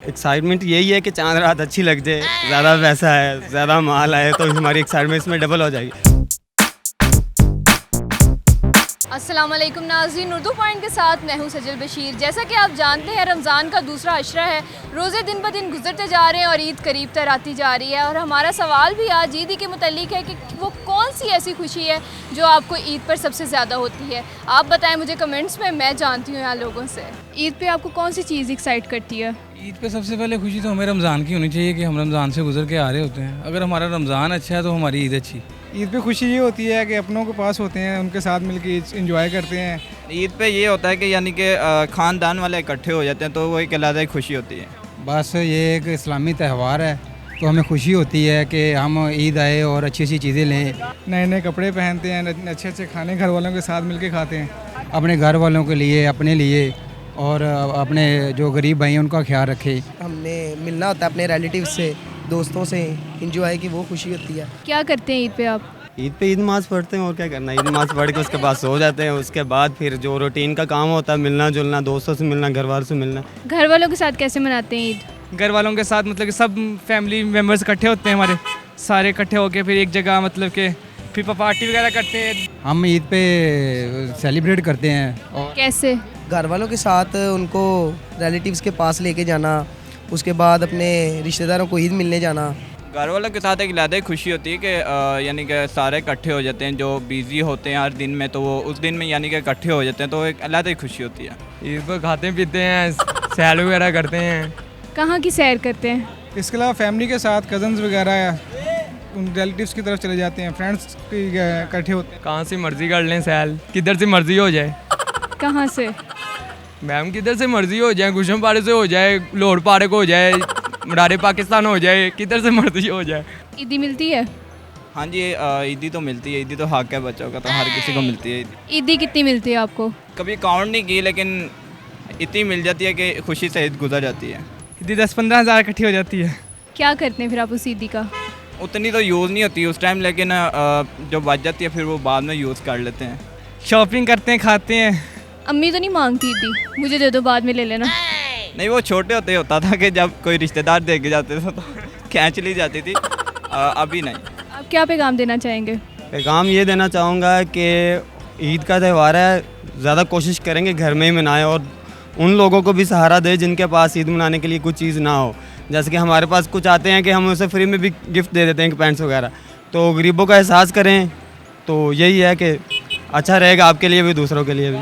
Excitement यही है कि चांद रात अच्छी लग जाए, ज़्यादा पैसा है, ज़्यादा माल आए तो हमारी एक्साइटमेंट इसमें डबल हो जाएगी। अस्सलाम वालेकुम नाज़रीन, उर्दू पॉइंट के साथ मैं हूं सजल बशीर। जैसा कि आप जानते हैं रमज़ान का दूसरा अशरा है, रोज़े दिन ब दिन गुजरते जा रहे हैं और ईद करीब तर आती जा रही है। और हमारा सवाल भी आज ईद के मुतालिक है कि वो कौन सी ऐसी खुशी है जो आपको ईद पर सबसे ज़्यादा होती है। आप बताएं मुझे कमेंट्स में, मैं जानती हूँ यहाँ लोगों से। ईद पे आपको कौन सी चीज़ एक्साइट करती है? ईद पे सबसे पहले खुशी तो हमें रमज़ान की होनी चाहिए कि हम रमज़ान से गुजर के आ रहे होते हैं। अगर हमारा रमज़ान अच्छा है तो हमारी ईद अच्छी। ईद पे खुशी ये होती है कि अपनों के पास होते हैं, उनके साथ मिलकर एंजॉय करते हैं। ईद पे ये होता है कि यानी कि ख़ानदान वाले इकट्ठे हो जाते हैं तो वो एक अलग ही खुशी होती है। बस ये एक इस्लामी त्यौहार है तो हमें खुशी होती है कि हम ईद आए और अच्छी अच्छी चीज़ें लें, नए नए कपड़े पहनते हैं, अच्छे अच्छे खाने घर वालों के साथ मिलके खाते हैं। अपने घर वालों के लिए, अपने लिए और अपने जो गरीब भाई हैं उनका ख्याल रखें। हमने मिलना होता है अपने रिलेटिव से, दोस्तों से, इंजॉय की वो खुशी होती है। क्या करते हैं ईद पे आप? ईद पे ईद नमाज़ पढ़ते हैं और क्या करना है, ईद नमाज़ पढ़ के उसके बाद सो जाते हैं। उसके बाद फिर जो रूटीन का काम होता है, मिलना जुलना, दोस्तों से मिलना, घर वालों से मिलना। घर वालों के साथ कैसे मनाते हैं ईद? घर वालों के साथ मतलब कि सब फैमिली मेम्बर्स इकट्ठे होते हैं, हमारे सारे इकट्ठे होकर फिर एक जगह मतलब कि फिर पार्टी वगैरह करते हैं। हम ईद पे सेलिब्रेट करते हैं। और कैसे? घर वालों के साथ उनको रिलेटिव्स के पास लेके जाना, उसके बाद अपने रिश्तेदारों को ईद मिलने जाना। घर वालों के साथ एक अलग ही खुशी होती है कि यानी कि सारे इकट्ठे हो जाते हैं। जो बिज़ी होते हैं हर दिन में तो वो उस दिन में यानी कि इकट्ठे हो जाते हैं तो एक अलग ही खुशी होती है। ईद पर खाते पीते हैं, सैर वगैरह करते हैं। कहाँ की सैर करते हैं? इसके अलावा फैमिली के साथ कज़न्स वगैरह उन रिलेटिव्स की तरफ चले जाते हैं, फ्रेंड्स इकट्ठे होते हैं। कहाँ से मर्जी कर लें सैर, किधर से मर्जी हो जाए। कहाँ से? मैम किधर से मर्जी हो जाए, गुलशन पारे से हो जाए, लाहौर पार्क हो जाए, मडारे पाकिस्तान हो जाए, किधर से मर्जी हो जाए। ईदी मिलती है? हाँ जी, ईदी तो मिलती है। ईदी तो हक है बच्चों का, तो हर किसी को मिलती है ईदी। ईदी कितनी मिलती है आपको? कभी काउंट नहीं की लेकिन इतनी मिल जाती है कि खुशी से ईद गुजर जाती है। ईदी 10-15 हज़ार इकट्ठी हो जाती है। क्या करते हैं फिर आप उस ईदी का? उतनी तो यूज़ नहीं होती उस टाइम, लेकिन जो बच जाती है फिर वो बाद में यूज़ कर लेते हैं। शॉपिंग करते हैं, खाते हैं। अम्मी तो नहीं मांगती ईदी, मुझे दे दो बाद में ले लेना? नहीं, वो छोटे होते होता था कि जब कोई रिश्तेदार दे के जाते थे तो खींच ली जाती थी, अभी नहीं। आप क्या पैगाम देना चाहेंगे? पैगाम ये देना चाहूँगा कि ईद का त्यौहार है, ज़्यादा कोशिश करेंगे घर में ही मनाएं और उन लोगों को भी सहारा दें जिनके पास ईद मनाने के लिए कुछ चीज़ ना हो। जैसे कि हमारे पास कुछ आते हैं कि हम उसे फ्री में भी गिफ्ट दे देते हैं, पैंट्स वगैरह। तो गरीबों का एहसास करें, तो यही है कि अच्छा रहेगा आपके लिए भी, दूसरों के लिए भी।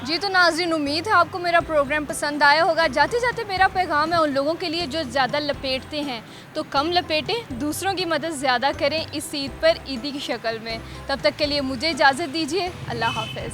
जी तो नाज़रीन, उम्मीद है आपको मेरा प्रोग्राम पसंद आया होगा। जाते जाते मेरा पैगाम है उन लोगों के लिए जो ज़्यादा लपेटते हैं तो कम लपेटें, दूसरों की मदद ज़्यादा करें इस ईद पर ईदी की शक्ल में। तब तक के लिए मुझे इजाज़त दीजिए। अल्लाह हाफ़िज़।